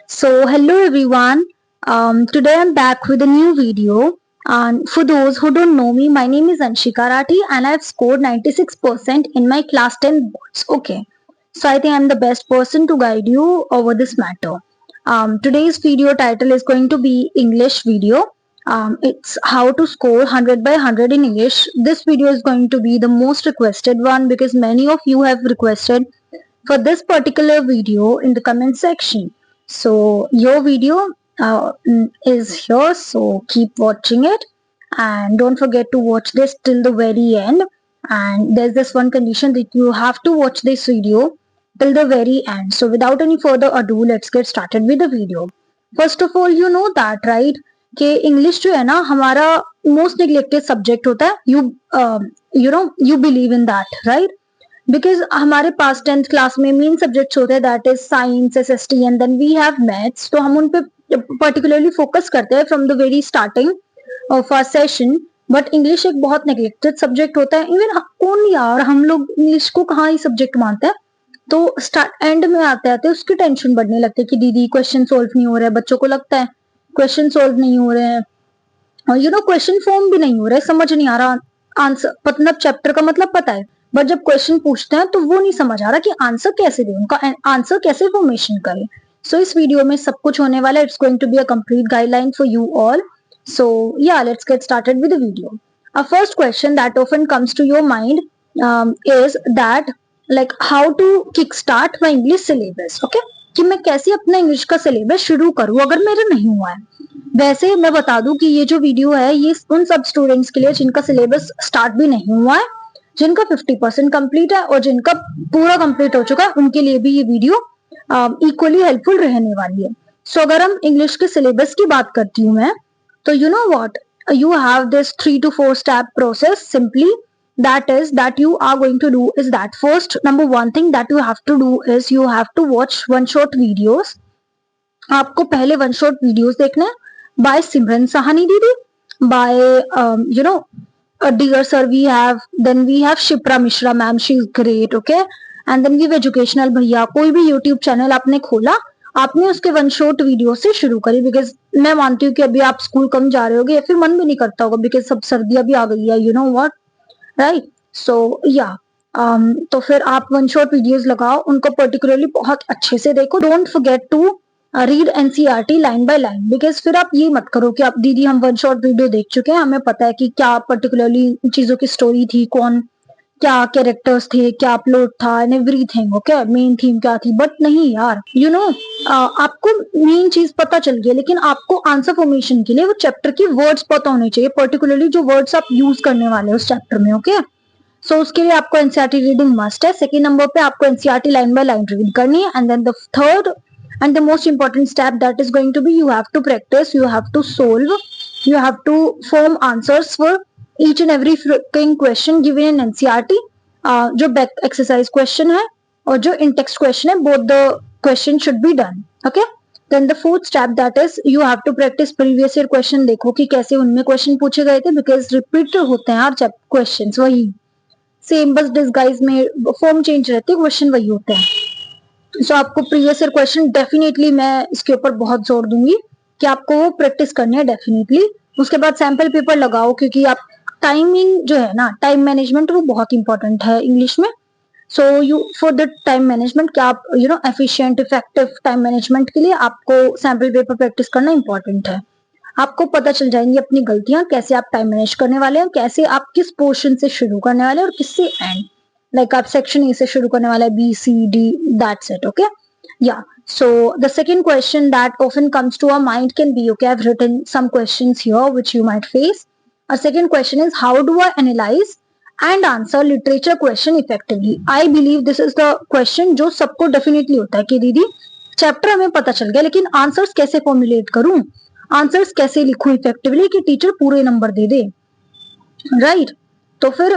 Hello everyone. Today I'm back with a new video. And for those who don't know me, my name is Anshika Rathi and I've scored 96% in my class 10 boards. Okay. So I think I'm the best person to guide you over this matter. Today's video title is going to be English video. It's how to score 100 by 100 in English. This video is going to be the most requested one because many of you have requested for this particular video in the comment section. So your video is here, so keep watching it and don't forget to watch this till the very end. And there's this one condition that you have to watch this video till the very end. So without any further ado, let's get started with the video. First of all, you know that, right? कि English जो है ना हमारा most neglected subject होता है. You believe in that, right? Because हमारे पास 10th class में मेन सब्जेक्ट्स होते हैं that is science SST and then we have maths. तो हम उन पे पर्टिकुलरली फोकस करते हैं from the very starting of our session. But English एक बहुत नेग्लेक्टेड सब्जेक्ट होता है. इवन कौन यार हम लोग इंग्लिश को कहाँ ही सब्जेक्ट मानते हैं. तो स्टार्ट एंड में आते आते उसकी टेंशन बढ़ने लगती है कि दीदी क्वेश्चन सोल्व नहीं हो रहे. बच्चों को लगता है क्वेश्चन सोल्व नहीं हो रहे हैं और क्वेश्चन फॉर्म भी नहीं हो रहा है, समझ नहीं आ रहा आंसर. मतलब चैप्टर का मतलब पता है बट जब क्वेश्चन पूछते हैं तो वो नहीं समझ आ रहा कि आंसर कैसे दे, उनका आंसर कैसे फॉर्मेशन करे. सो इस वीडियो में सब कुछ होने वाला है. It's going to be a complete guideline for you all. So ya let's get started with the video. A first question that often comes to your mind is that like how to kick start my English syllabus. Okay, कि मैं कैसे अपना English का syllabus शुरू करूं अगर मेरा नहीं हुआ है. वैसे मैं बता दूं कि ये जो वीडियो है ये उन सब स्टूडेंट्स के लिए जिनका सिलेबस स्टार्ट भी नहीं हुआ है, जिनका 50% कंप्लीट है और जिनका पूरा कंप्लीट हो चुका है, उनके लिए भी ये वीडियो इक्वली हेल्पफुल रहने वाली है. सो अगर हम इंग्लिश के सिलेबस की बात करती हूँ मैं, तो you know what, you have this 3 to 4 step process simply. That is that you are going to do is that first number one thing that you have to do is you have to watch one shot videos. आपको पहले one shot videos देखने हैं bye Simran Sahani दीदी, bye dear sir we have Shipra Mishra ma'am, she is great. Okay, and then we have educational भैया. कोई भी YouTube channel आपने खोला, आपने उसके वन शॉट वीडियो से शुरू करी. बिकॉज मैं मानती हूँ कि अभी आप स्कूल कम जा रहे होगे या फिर मन भी नहीं करता होगा बिकॉज सब सर्दियां भी आ गई है, यू नो व्हाट, राइट. सो या तो फिर आप वन शॉट वीडियोस लगाओ, उनको पर्टिकुलरली बहुत अच्छे से देखो. Don't forget to read NCERT line by line. Because फिर आप ये मत करो कि आप दीदी हम वन शॉट वीडियो देख चुके हैं, हमें पता है कि क्या पर्टिकुलरली चीजों की स्टोरी थी, कौन क्या कैरेक्टर्स थे, क्या प्लॉट था and everything. Okay, main theme क्या थी. बट नहीं यार, आपको मेन चीज पता चल गया, लेकिन आपको आंसर फॉर्मेशन के लिए वो चैप्टर की वर्ड्स पता होने चाहिए, पर्टिकुलरली जो वर्ड्स आप यूज करने वाले हो उस चैप्टर में. ओके, सो उसके लिए आपको एनसीईआरटी रीडिंग मस्ट है. सेकेंड नंबर पे आपको NCERT line by line read करनी है. And then the third and the most important step that is going to be you have to practice, you have to solve, you have to form answers for each and every freaking question given in NCERT. जो back exercise question है और जो in text question है, both the question should be done. Okay, then the fourth step that is you have to practice previous year question. देखो कि कैसे उनमें question पूछे गए थे because repeat होते हैं यार questions, वही same बस disguise में form change रहती है, question वही होते हैं. सो आपको प्रीवियस ईयर क्वेश्चन डेफिनेटली मैं इसके ऊपर बहुत जोर दूंगी कि आपको वो प्रैक्टिस करनी है डेफिनेटली. उसके बाद सैंपल पेपर लगाओ क्योंकि आप टाइमिंग जो है ना, टाइम मैनेजमेंट वो बहुत इंपॉर्टेंट है इंग्लिश में. So you for the time management क्या आप एफिशिएंट इफेक्टिव टाइम मैनेजमेंट के लिए आपको सैंपल पेपर प्रैक्टिस करना इंपॉर्टेंट है. आपको पता चल जाएंगी अपनी गलतियां, कैसे आप टाइम मैनेज करने वाले हैं, कैसे आप किस पोर्शन से शुरू करने वाले हैं और किससे एंड. लाइक आप सेक्शन ए से शुरू करने वाला है, B C D, that's it. Okay, ya so the second question that often comes to our mind can be, okay, I have written some questions here which you might face. A second question is how do I analyse and answer literature question effectively. I believe this is the question जो सबको definitely होता है कि दीदी chapter हमें पता चल गया लेकिन आंसर्स कैसे फॉर्मुलेट करूं, आंसर्स कैसे लिखूं इफेक्टिवली कि टीचर पूरे नंबर दे दे, राइट. तो फिर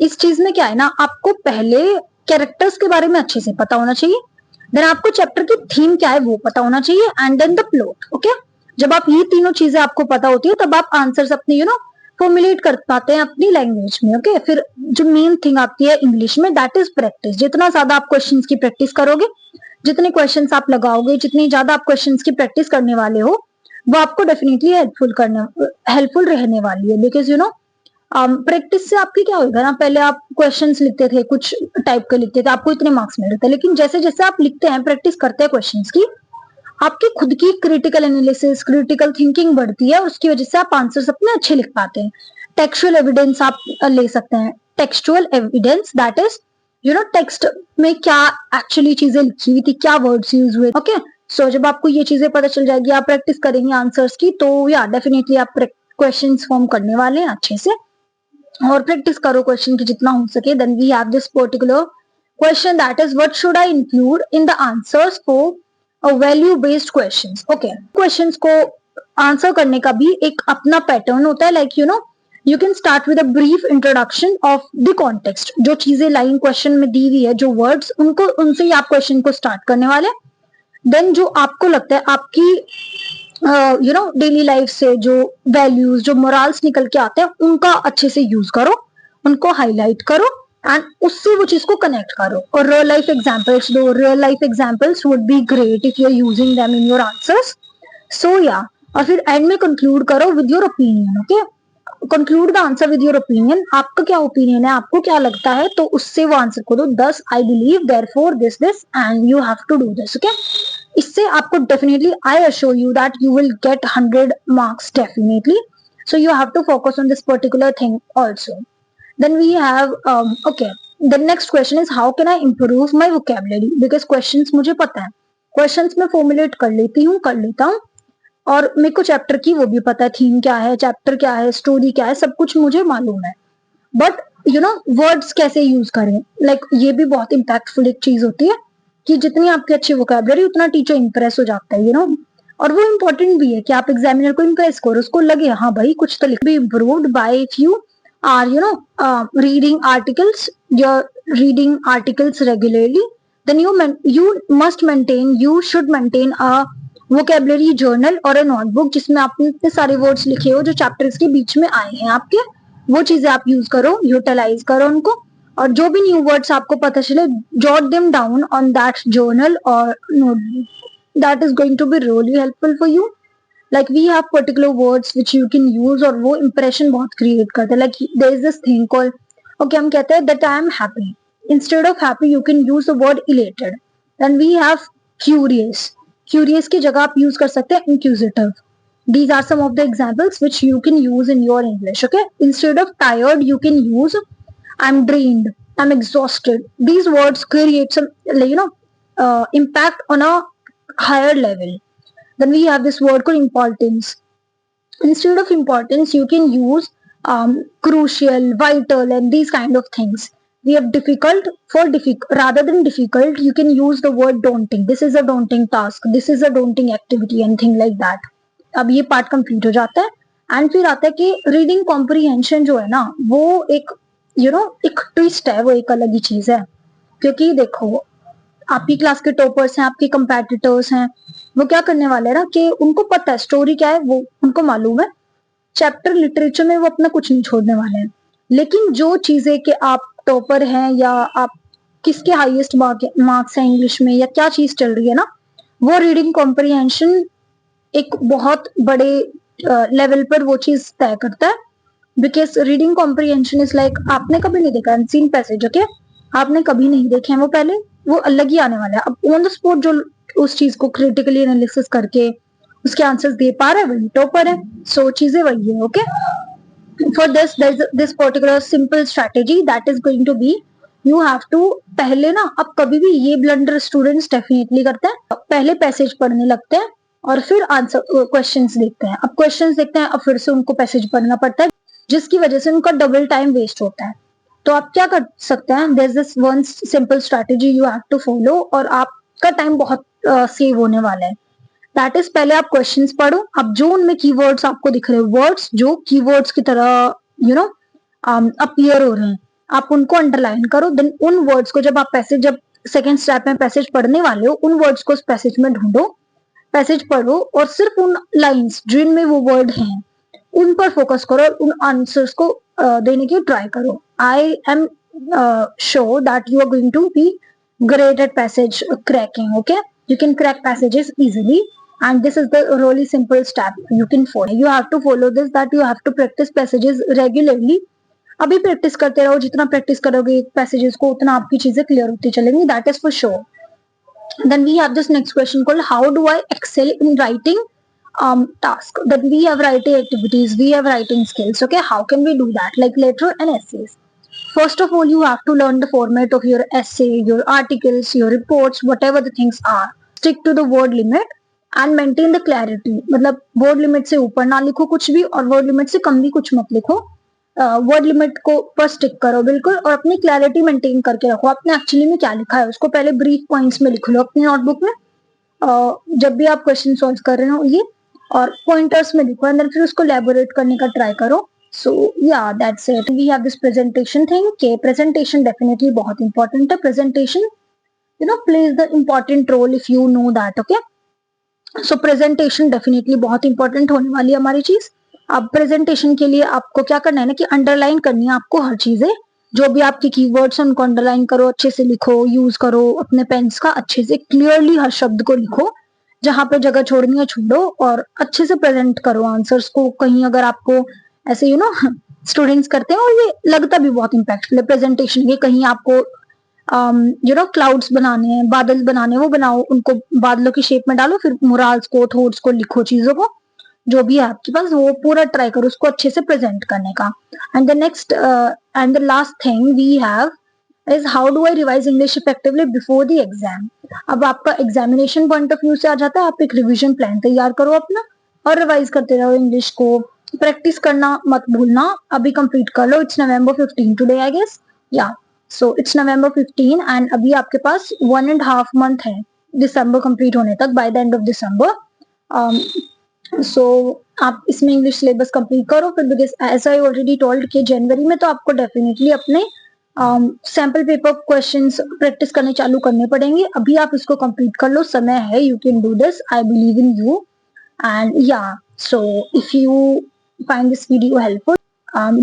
इस चीज में क्या है ना, आपको पहले कैरेक्टर्स के बारे में अच्छे से पता होना चाहिए, देन आपको चैप्टर की थीम क्या है वो पता होना चाहिए, and then the plot. Okay, जब आप ये तीनों चीजें आपको पता होती है तब आप आंसर्स अपनी फॉर्मुलेट कर पाते हैं अपनी लैंग्वेज में. ओके, फिर जो मेन थिंग आती है इंग्लिश में दैट इज प्रैक्टिस. जितना ज्यादा आप क्वेश्चंस की प्रैक्टिस करोगे, जितने क्वेश्चंस आप लगाओगे, जितनी ज्यादा आप क्वेश्चंस की प्रैक्टिस करने वाले हो, वो आपको डेफिनेटली हेल्पफुल रहने वाली है। बिकॉज प्रैक्टिस से आपकी क्या होगा ना, पहले आप क्वेश्चंस लिखते थे, कुछ टाइप के लिखते थे, आपको इतने मार्क्स मिल रहे थे, लेकिन जैसे जैसे आप लिखते हैं, प्रैक्टिस करते हैं क्वेश्चंस की, आपकी खुद की क्रिटिकल एनालिसिस, क्रिटिकल थिंकिंग बढ़ती है, उसकी वजह से आप आंसर्स अपने अच्छे लिख पाते हैं। टेक्सचुअल एविडेंस आप ले सकते हैं, textual evidence that is text में क्या एक्चुअली चीजें लिखी हुई थी, क्या वर्ड्स यूज हुए। ओके, सो जब आपको ये चीजें पता चल जाएगी, आप प्रैक्टिस करेंगे आंसर्स की, तो या डेफिनेटली आप क्वेश्चन फॉर्म करने वाले हैं अच्छे से। और प्रैक्टिस करो क्वेश्चन की जितना हो सके। Then we have this particular question that is what should I include in the answers for value based questions. Okay, questions को आंसर करने का भी एक अपना पैटर्न होता है। Like you can start with a brief introduction of the context. जो चीजें लाइन क्वेश्चन में दी हुई है, जो वर्ड्स, उनको उनसे ही आप क्वेश्चन को स्टार्ट करने वाले। देन जो आपको लगता है आपकी डेली लाइफ से जो वैल्यूज, जो मोरल्स निकल के आते हैं, उनका अच्छे से यूज करो, उनको हाईलाइट करो एंड उससे वो चीज को कनेक्ट करो। और रियल लाइफ एग्जांपल्स दो। Real life examples would be great if you are using them in your answers. So ya, और फिर एंड में कंक्लूड करो with your opinion. Okay, conclude the answer with your opinion. आपका क्या opinion है, आपको क्या लगता है, तो उससे वो आंसर को दो। Thus I believe, therefore this and you have to do this. Okay, इससे आपको definitely, I assure you that you will get 100 marks definitely. So you have to focus on this particular thing also. Then we have okay, the next question is how can I improve my vocabulary? Because questions मुझे पता है, questions मैं formulate कर लेता हूँ, और मेरे को चैप्टर की वो भी पता है, थीम क्या है, चैप्टर क्या है, स्टोरी क्या है, सब कुछ मुझे मालूम है। बट वर्ड्स कैसे यूज करें, लाइक ये भी बहुत इम्पैक्टफुल एक चीज होती है कि जितनी आपकी अच्छी वोकैबुलरी, उतना टीचर इंप्रेस हो जाता है। और वो इम्पोर्टेंट भी है कि आप एग्जामिनर को इम्प्रेस करो, उसको लगे हाँ भाई कुछ तो लिख। Be improved by if you are reading articles, your reading articles regularly. Then you should maintain a vocabulary journal और a notebook जिसमें आपने इतने सारे वर्ड्स लिखे हो जो चैप्टर्स के बीच में आए हैं आपके, वो चीजें आप यूज करो, यूटिलाइज करो उनको। और जो भी न्यू वर्ड्स आपको पता चले, jot them down on that journal और notebook. That is going to be really helpful for you. Like we have particular words which you can use और वो impression बहुत create करते हैं। Like there is this thing called, okay, हम कहते हैं that I am happy. Instead of happy, you can use the word elated. Then we have curious. Curious की जगह आप use कर सकते हैं inquisitive. These are some of the examples which you can use in your English. Okay, instead of tired, you can use I'm drained, I'm exhausted. These words create some impact on a higher level. Then we have this word called importance. Instead of importance, you can use crucial, vital, and these kind of things. We have difficult. Rather than difficult, you can use the word daunting. This is a daunting task. This is a daunting activity and thing like that. अब ये part complete हो जाता है and फिर आता है कि reading comprehension जो है ना, वो एक एक ट्विस्ट है, वो एक अलग ही चीज है। क्योंकि देखो, आपकी क्लास के टॉपर्स हैं, आपके कंपेटिटर्स हैं, वो क्या करने वाले हैं ना कि उनको पता है स्टोरी क्या है, वो उनको मालूम है। चैप्टर लिटरेचर में वो अपना कुछ नहीं छोड़ने वाले हैं। लेकिन जो चीजें कि आप टॉपर हैं या आप किसके हाईएस्ट मार्क्स हैं इंग्लिश में, या क्या चीज चल रही है ना, वो रीडिंग कॉम्प्रीहेंशन एक बहुत बड़े लेवल पर वो चीज तय करता है। Because reading comprehension is like, आपने कभी नहीं देखा अनसीन पैसेज, ओके, आपने कभी नहीं देखे हैं वो पहले, वो अलग ही आने वाला है। अब ऑन द स्पॉट जो उस चीज को क्रिटिकली एनालिसिस करके उसके आंसर्स दे पा रहा है, वही टॉपर है। सो चीजें वही है। Okay, for this particular simple strategy that is going to be, you have to पहले ना, अब कभी भी ये ब्लंडर स्टूडेंट्स डेफिनेटली करते हैं, पहले पैसेज पढ़ने लगते हैं और फिर आंसर क्वेश्चंस देखते हैं। अब क्वेश्चंस देखते हैं, अब फिर से उनको पैसेज पढ़ना पड़ता है, जिसकी वजह से उनका डबल टाइम वेस्ट होता है। तो आप क्या कर सकते हैं, there is this one simple strategy you have to follow, और आपका टाइम बहुत सेव होने वाला है। दैट इज, पहले आप क्वेश्चंस पढ़ो। अब जो उनमें कीवर्ड्स आपको दिख रहे हैं, वर्ड्स जो कीवर्ड्स की तरह अपीयर हो रहे हैं, आप उनको अंडरलाइन करो। देन उन वर्ड्स को जब सेकेंड स्टेप में पैसेज पढ़ने वाले हो, उन वर्ड्स को उस पैसेज में ढूंढो, पैसेज पढ़ो, और सिर्फ उन लाइंस जिनमें वो वर्ड हैं उन पर फोकस करो और उन आंसर्स को देने की ट्राई करो। I am sure that you are going to be great at passage cracking. Okay, you can crack passages easily, and this is the really simple step you can follow. You have to follow this, that you have to practice passages regularly. अभी practice करते रहो, जितना practice करोगे passages को उतना आपकी चीजें clear होती चलेंगी, that is for sure. Then we have this next question called how do I excel in writing task. That we have writing activities, we have writing skills. Okay, how can we do that? Like letter and essays. First of all, you have to learn the format of your essay, your articles, your reports, whatever the things are. Stick to the word limit and maintain the clarity. मतलब word limit से ऊपर ना लिखो कुछ भी और word limit से कम भी कुछ मत लिखो. वर्ड लिमिट को पर स्टिक करो बिल्कुल, और अपनी क्लैरिटी मेंटेन करके रखो. आपने एक्चुअली में क्या लिखा है उसको पहले ब्रीफ पॉइंट्स में लिख लो अपनी नोटबुक में, जब भी आप क्वेश्चन सॉल्व कर रहे हो ये, और पॉइंटर्स में लिखो एंड फिर उसको एलैबोरेट करने का ट्राई करो. सो या that's it. We have this presentation thing के प्रेजेंटेशन डेफिनेटली बहुत इंपॉर्टेंट है. Presentation plays the important role if you know that. Okay, so presentation definitely बहुत इंपॉर्टेंट होने वाली है हमारी चीज. अब प्रेजेंटेशन के लिए आपको क्या करना है ना कि अंडरलाइन करनी है आपको हर चीजें, जो भी आपके कीवर्ड्स हैं उनको अंडरलाइन करो, अच्छे से लिखो, यूज करो अपने पेन्स का, अच्छे से क्लियरली हर शब्द को लिखो, जहां पे जगह छोड़नी है छोड़ो, और अच्छे से प्रेजेंट करो आंसर्स को. कहीं अगर आपको ऐसे स्टूडेंट्स करते हैं और ये लगता भी बहुत इम्पैक्टफुल है प्रेजेंटेशन के, कहीं आपको क्लाउड्स बनाने हैं, बादल बनाने हैं, वो बनाओ, उनको बादलों की शेप में डालो, फिर मोरल्स को, थॉट्स को लिखो, चीजों को जो भी है आपके पास वो पूरा ट्राई करो उसको अच्छे से प्रेजेंट करने का. And the next and the last thing we have is how do I revise English effectively before the exam. अब आपका एग्जामिनेशन पॉइंट ऑफ व्यू से आ जाता है, आप एक रिविजन प्लान तैयार करो अपना और रिवाइज करते रहो इंग्लिश को. प्रैक्टिस करना मत भूलना, अभी कंप्लीट कर लो. It's November 15 today I guess. Ya so it's November 15 and अभी आपके पास 1.5 month है दिसंबर कंप्लीट होने तक, by the end of December. सो आप इसमें इंग्लिश सिलेबस कंप्लीट करो फिर, because as I already told कि जनवरी में तो आपको डेफिनेटली अपने सैम्पल पेपर क्वेश्चंस प्रैक्टिस करने चालू करने पड़ेंगे. अभी आप इसको कंप्लीट कर लो, समय है, you can do this, I believe in you. And ya so if you find this video helpful,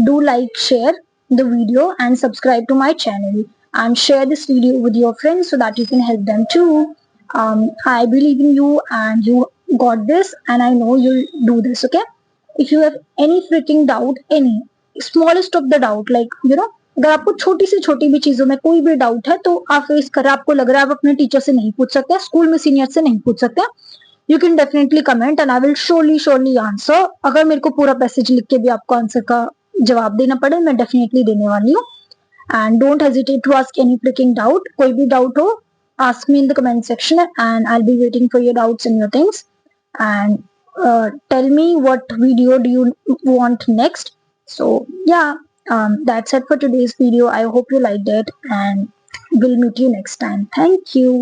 do like, share the video and subscribe to my channel and share this video with your friends so that you can help them too. I believe in you and you got this and I know you'll do this. Okay, if you have any freaking doubt, any smallest of the doubt, like अगर आपको छोटी से छोटी भी चीजों में कोई भी डाउट है तो आप फेस करें, आपको लग रहा है आप अपने टीचर से नहीं पूछ सकते, स्कूल में सीनियर से नहीं पूछ सकते, you can definitely comment and I will surely answer. अगर मेरे को पूरा पैसेज लिख के भी आपको आंसर का जवाब देना पड़े मैं डेफिनेटली देने वाली हूँ. And don't hesitate to ask any fricking doubt. कोई भी डाउट हो ask me in the comment section and I'll be waiting for your doubts and your things. And tell me what video do you want next. So yeah, that's it for today's video. I hope you liked it and we'll meet you next time. Thank you.